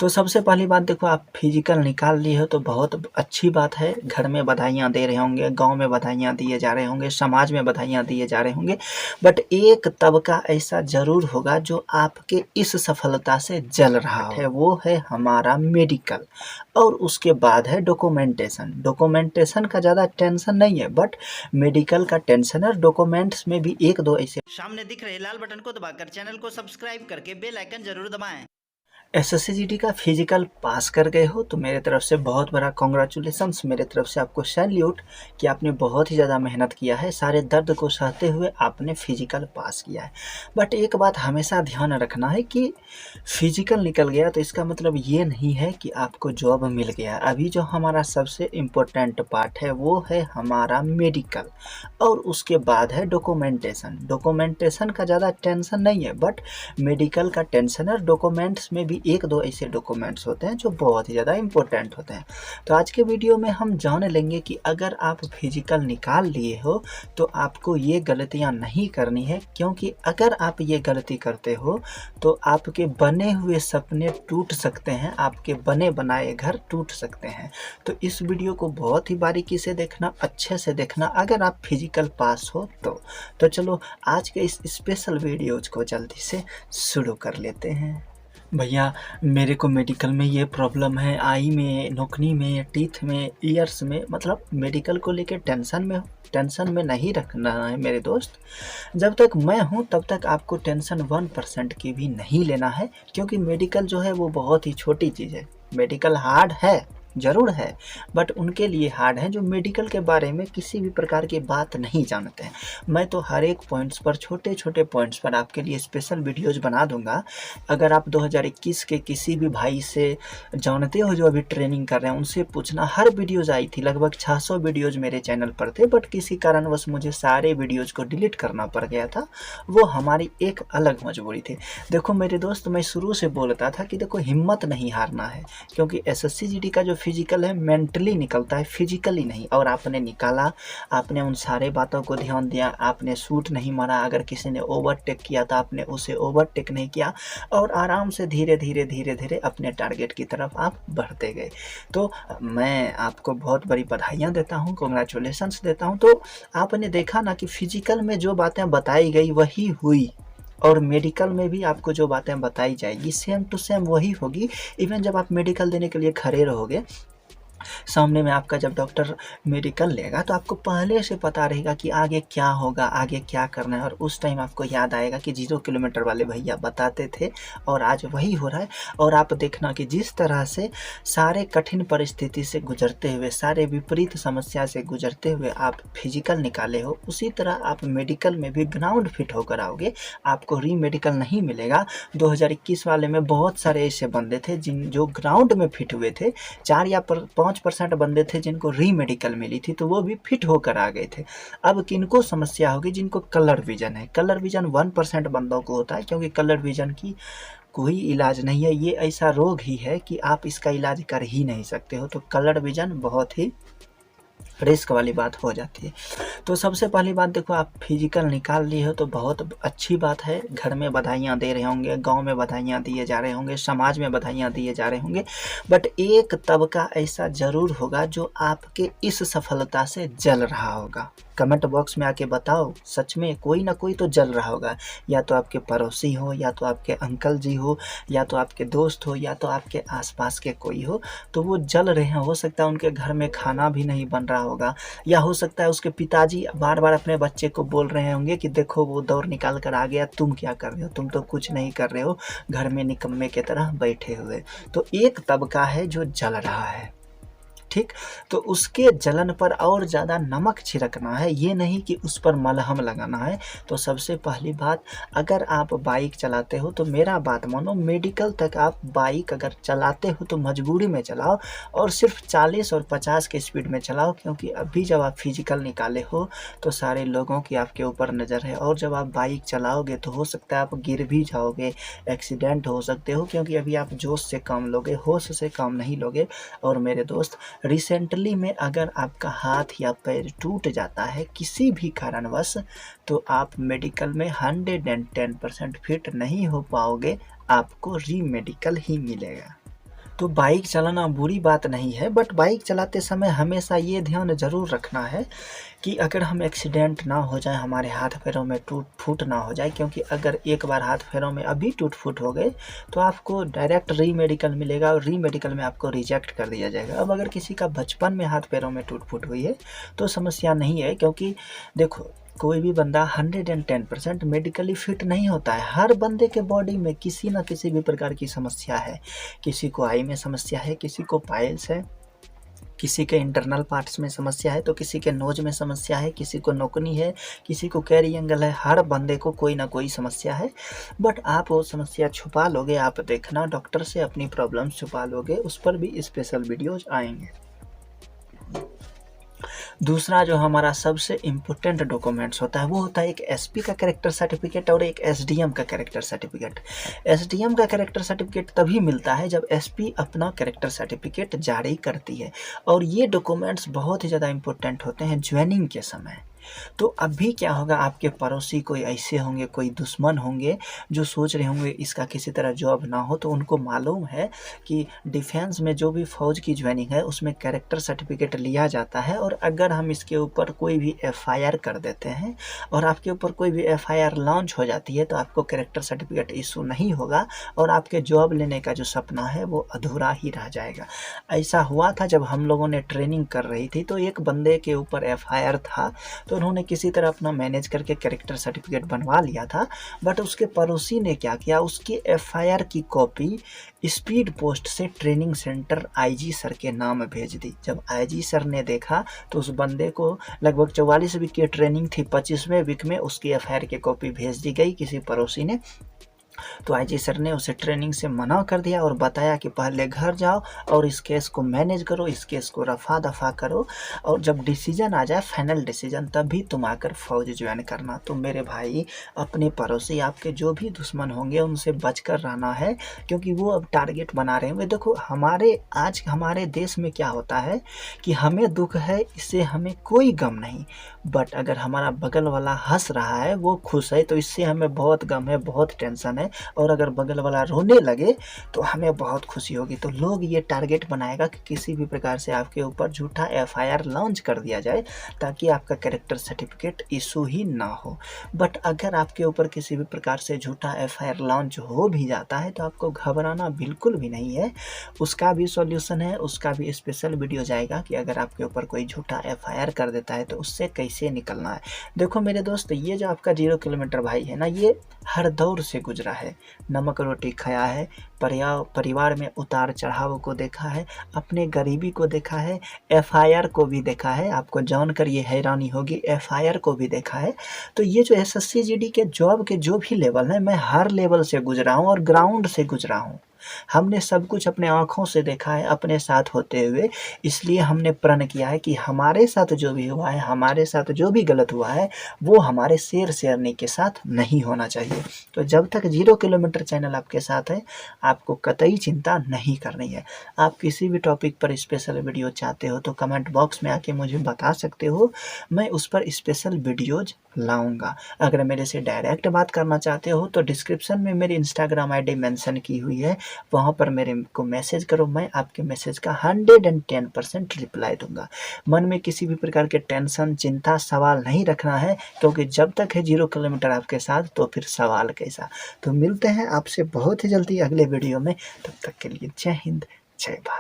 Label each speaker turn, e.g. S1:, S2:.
S1: तो सबसे पहली बात देखो, आप फिजिकल निकाल लिए हो तो बहुत अच्छी बात है। घर में बधाइयाँ दे रहे होंगे, गाँव में बधाइयाँ दिए जा रहे होंगे, समाज में बधाइयाँ दिए जा रहे होंगे। बट एक तबका ऐसा ज़रूर होगा जो आपके इस सफलता से जल रहा है, वो है हमारा मेडिकल। और उसके बाद है डॉक्यूमेंटेशन। डॉक्यूमेंटेशन का ज़्यादा टेंशन नहीं है, बट मेडिकल का टेंशन है। डॉक्यूमेंट्स में भी एक दो ऐसे
S2: सामने दिख रहे लाल बटन को दबाकर चैनल को सब्सक्राइब करके बेल आइकन जरूर दबाएं।
S1: एसएससीजीडी का फिजिकल पास कर गए हो तो मेरे तरफ से बहुत बड़ा कॉन्ग्रेचुलेसन्स, मेरे तरफ से आपको सैल्यूट कि आपने बहुत ही ज़्यादा मेहनत किया है, सारे दर्द को सहते हुए आपने फिजिकल पास किया है। बट एक बात हमेशा ध्यान रखना है कि फिजिकल निकल गया तो इसका मतलब ये नहीं है कि आपको जॉब मिल गया। अभी जो हमारा सबसे इम्पोर्टेंट पार्ट है वो है हमारा मेडिकल, और उसके बाद है डॉक्यूमेंटेशन। डॉक्यूमेंटेशन का ज़्यादा टेंशन नहीं है, बट मेडिकल का टेंशन है। डॉक्यूमेंट्स में भी एक दो ऐसे डॉक्यूमेंट्स होते हैं जो बहुत ही ज़्यादा इम्पोर्टेंट होते हैं। तो आज के वीडियो में हम जान लेंगे कि अगर आप फिजिकल निकाल लिए हो तो आपको ये गलतियां नहीं करनी है, क्योंकि अगर आप ये गलती करते हो तो आपके बने हुए सपने टूट सकते हैं, आपके बने बनाए घर टूट सकते हैं। तो इस वीडियो को बहुत ही बारीकी से देखना, अच्छे से देखना अगर आप फिजिकल पास हो तो चलो आज के इस स्पेशल वीडियोज को जल्दी से शुरू कर लेते हैं। भैया, मेरे को मेडिकल में ये प्रॉब्लम है, आई में, नोकनी में, टीथ में, ईयर्स में, मतलब मेडिकल को लेके टेंशन में हो। टेंशन में नहीं रखना है मेरे दोस्त। जब तक मैं हूँ तब तक आपको टेंशन 1% की भी नहीं लेना है, क्योंकि मेडिकल जो है वो बहुत ही छोटी चीज़ है। मेडिकल हार्ड है, ज़रूर है, बट उनके लिए हार्ड है जो मेडिकल के बारे में किसी भी प्रकार की बात नहीं जानते हैं। मैं तो हर एक पॉइंट्स पर, छोटे छोटे पॉइंट्स पर आपके लिए स्पेशल वीडियोज़ बना दूंगा। अगर आप 2021 के किसी भी भाई से जानते हो जो अभी ट्रेनिंग कर रहे हैं, उनसे पूछना। हर वीडियोज़ आई थी, लगभग 600 वीडियोज़ मेरे चैनल पर थे, बट किसी कारणवश मुझे सारे वीडियोज़ को डिलीट करना पड़ गया था। वो हमारी एक अलग मजबूरी थी। देखो मेरे दोस्त, मैं शुरू से बोलता था कि देखो हिम्मत नहीं हारना है, क्योंकि एसएससीजीडी का जो फिजिकल है मेंटली निकलता है, फिजिकली नहीं। और आपने निकाला, आपने उन सारे बातों को ध्यान दिया, आपने शूट नहीं मारा। अगर किसी ने ओवरटेक किया तो आपने उसे ओवरटेक नहीं किया, और आराम से धीरे धीरे धीरे धीरे अपने टारगेट की तरफ आप बढ़ते गए। तो मैं आपको बहुत बड़ी बधाइयाँ देता हूँ, कॉन्ग्रेचुलेशंस देता हूँ। तो आपने देखा ना कि फिजिकल में जो बातें बताई गई वही हुई, और मेडिकल में भी आपको जो बातें बताई जाएगी सेम टू सेम वही होगी। इवन जब आप मेडिकल देने के लिए खड़े रहोगे, सामने में आपका जब डॉक्टर मेडिकल लेगा तो आपको पहले से पता रहेगा कि आगे क्या होगा, आगे क्या करना है। और उस टाइम आपको याद आएगा कि 0 किलोमीटर वाले भैया बताते थे और आज वही हो रहा है। और आप देखना कि जिस तरह से सारे कठिन परिस्थिति से गुजरते हुए, सारे विपरीत समस्या से गुजरते हुए आप फिजिकल निकाले हो, उसी तरह आप मेडिकल में भी ग्राउंड फिट होकर आओगे। आपको री मेडिकल नहीं मिलेगा। 2021 वाले में बहुत सारे ऐसे बंदे थे जो ग्राउंड में फिट हुए थे। 4 या 5% बंदे थे जिनको री मेडिकल मिली थी, तो वो भी फिट होकर आ गए थे। अब किनको समस्या होगी? जिनको कलर विजन है। कलर विजन 1% बंदों को होता है, क्योंकि कलर विजन की कोई इलाज नहीं है। ये ऐसा रोग ही है कि आप इसका इलाज कर ही नहीं सकते हो। तो कलर विजन बहुत ही रिस्क वाली बात हो जाती है। तो सबसे पहली बात देखो, आप फिजिकल निकाल लिए हो तो बहुत अच्छी बात है। घर में बधाइयाँ दे रहे होंगे, गांव में बधाइयाँ दिए जा रहे होंगे, समाज में बधाइयाँ दिए जा रहे होंगे। बट एक तबका ऐसा ज़रूर होगा जो आपके इस सफलता से जल रहा होगा। कमेंट बॉक्स में आके बताओ, सच में कोई ना कोई तो जल रहा होगा। या तो आपके पड़ोसी हो, या तो आपके अंकल जी हो, या तो आपके दोस्त हो, या तो आपके आसपास के कोई हो, तो वो जल रहे हैं। हो सकता है उनके घर में खाना भी नहीं बन रहा होगा, या हो सकता है उसके पिताजी बार बार अपने बच्चे को बोल रहे होंगे कि देखो वो दौड़ निकाल कर आ गया, तुम क्या कर रहे हो, तुम तो कुछ नहीं कर रहे हो, घर में निकम्मे की तरह बैठे हुए। तो एक तबका है जो जल रहा है, ठीक। तो उसके जलन पर और ज़्यादा नमक छिड़कना है, ये नहीं कि उस पर मलहम लगाना है। तो सबसे पहली बात, अगर आप बाइक चलाते हो तो मेरा बात मानो, मेडिकल तक आप बाइक अगर चलाते हो तो मजबूरी में चलाओ, और सिर्फ 40 और 50 के स्पीड में चलाओ। क्योंकि अभी जब आप फिजिकल निकाले हो तो सारे लोगों की आपके ऊपर नज़र है, और जब आप बाइक चलाओगे तो हो सकता है आप गिर भी जाओगे, एक्सीडेंट हो सकते हो, क्योंकि अभी आप जोश से काम लोगे, होश से काम नहीं लोगे। और मेरे दोस्त, रिसेंटली में अगर आपका हाथ या पैर टूट जाता है किसी भी कारणवश, तो आप मेडिकल में 110% फिट नहीं हो पाओगे, आपको री मेडिकल ही मिलेगा। तो बाइक चलाना बुरी बात नहीं है, बट बाइक चलाते समय हमेशा ये ध्यान ज़रूर रखना है कि अगर हम एक्सीडेंट ना हो जाए, हमारे हाथ पैरों में टूट फूट ना हो जाए, क्योंकि अगर एक बार हाथ पैरों में अभी टूट फूट हो गए तो आपको डायरेक्ट री मेडिकल मिलेगा और री मेडिकल में आपको रिजेक्ट कर दिया जाएगा। अब अगर किसी का बचपन में हाथ पैरों में टूट फूट हुई है तो समस्या नहीं है, क्योंकि देखो कोई भी बंदा 110% मेडिकली फिट नहीं होता है। हर बंदे के बॉडी में किसी न किसी भी प्रकार की समस्या है। किसी को आई में समस्या है, किसी को पाइल्स है, किसी के इंटरनल पार्ट्स में समस्या है, तो किसी के नोज में समस्या है, किसी को नोकनी है, किसी को कैरी एंगल है। हर बंदे को कोई ना कोई समस्या है, बट आप वो समस्या छुपा लोगे। आप देखना डॉक्टर से अपनी प्रॉब्लम छुपा लोगे, उस पर भी स्पेशल वीडियोज आएंगे। दूसरा जो हमारा सबसे इम्पोर्टेंट डॉक्यूमेंट्स होता है वो होता है एक एसपी का कैरेक्टर सर्टिफिकेट और एक एसडीएम का कैरेक्टर सर्टिफिकेट। एसडीएम का कैरेक्टर सर्टिफिकेट तभी मिलता है जब एसपी अपना कैरेक्टर सर्टिफिकेट जारी करती है, और ये डॉक्यूमेंट्स बहुत ही ज़्यादा इम्पोर्टेंट होते हैं ज्वाइनिंग के समय। तो अभी क्या होगा, आपके पड़ोसी कोई ऐसे होंगे, कोई दुश्मन होंगे जो सोच रहे होंगे इसका किसी तरह जॉब ना हो, तो उनको मालूम है कि डिफेंस में जो भी फौज की ज्वाइनिंग है उसमें कैरेक्टर सर्टिफिकेट लिया जाता है, और अगर हम इसके ऊपर कोई भी एफआईआर कर देते हैं और आपके ऊपर कोई भी एफआईआर लॉन्च हो जाती है तो आपको कैरेक्टर सर्टिफिकेट इशू नहीं होगा और आपके जॉब लेने का जो सपना है वो अधूरा ही रह जाएगा। ऐसा हुआ था जब हम लोगों ने ट्रेनिंग कर रही थी, तो एक बंदे के ऊपर एफआईआर था, तो उन्होंने किसी तरह अपना मैनेज करके कैरेक्टर सर्टिफिकेट बनवा लिया था, बट उसके पड़ोसी ने क्या किया, उसकी एफआईआर की कॉपी स्पीड पोस्ट से ट्रेनिंग सेंटर आईजी सर के नाम भेज दी। जब आईजी सर ने देखा तो उस बंदे को लगभग 44 वीक की ट्रेनिंग थी, 25वें वीक में उसकी एफआईआर की कॉपी भेज दी गई किसी पड़ोसी ने। तो आईजी सर ने उसे ट्रेनिंग से मना कर दिया और बताया कि पहले घर जाओ और इस केस को मैनेज करो, इस केस को रफा दफा करो, और जब डिसीजन आ जाए, फाइनल डिसीजन, तभी तुम आकर फौज ज्वाइन करना। तो मेरे भाई, अपने पड़ोसी, आपके जो भी दुश्मन होंगे उनसे बचकर रहना है, क्योंकि वो अब टारगेट बना रहे होंगे। देखो आज हमारे देश में क्या होता है कि हमें दुख है, इससे हमें कोई गम नहीं, बट अगर हमारा बगल वाला हंस रहा है, वो खुश है, तो इससे हमें बहुत गम है, बहुत टेंशन है। और अगर बगल वाला रोने लगे तो हमें बहुत खुशी होगी। तो लोग ये टारगेट बनाएगा कि किसी भी प्रकार से आपके ऊपर झूठा एफआईआर लॉन्च कर दिया जाए ताकि आपका कैरेक्टर सर्टिफिकेट इशू ही ना हो। बट अगर आपके ऊपर किसी भी प्रकार से झूठा एफआईआर लॉन्च हो भी जाता है तो आपको घबराना बिल्कुल भी नहीं है। उसका भी सॉल्यूशन है, उसका भी स्पेशल वीडियो जाएगा कि अगर आपके ऊपर कोई झूठा एफआईआर कर देता है तो उससे कैसे निकलना है। देखो मेरे दोस्त, ये जो आपका 0 किलोमीटर भाई है ना, ये हर दौर से गुजरा है, नमक रोटी खाया है, परिवार में उतार चढ़ाव को देखा है, अपने गरीबी को देखा है, एफआईआर को भी देखा है। आपको जानकर ये हैरानी होगी, एफआईआर को भी देखा है। तो ये जो एसएससी जीडी के जॉब के जो भी लेवल है, मैं हर लेवल से गुजरा हूँ और ग्राउंड से गुजरा हूँ। हमने सब कुछ अपने आँखों से देखा है अपने साथ होते हुए, इसलिए हमने प्रण किया है कि हमारे साथ जो भी हुआ है, हमारे साथ जो भी गलत हुआ है, वो हमारे शेरनी के साथ नहीं होना चाहिए। तो जब तक 0 किलोमीटर चैनल आपके साथ है, आपको कतई चिंता नहीं करनी है। आप किसी भी टॉपिक पर स्पेशल वीडियो चाहते हो तो कमेंट बॉक्स में आके मुझे बता सकते हो, मैं उस पर स्पेशल वीडियोज लाऊंगा। अगर मेरे से डायरेक्ट बात करना चाहते हो तो डिस्क्रिप्शन में मेरी इंस्टाग्राम आईडी मेंशन की हुई है, वहाँ पर मेरे को मैसेज करो, मैं आपके मैसेज का 110% रिप्लाई दूंगा। मन में किसी भी प्रकार के टेंशन, चिंता, सवाल नहीं रखना है, क्योंकि जब तक है 0 किलोमीटर आपके साथ तो फिर सवाल कैसा। तो मिलते हैं आपसे बहुत ही जल्दी अगले वीडियो में, तब तक के लिए जय हिंद, जय भारत।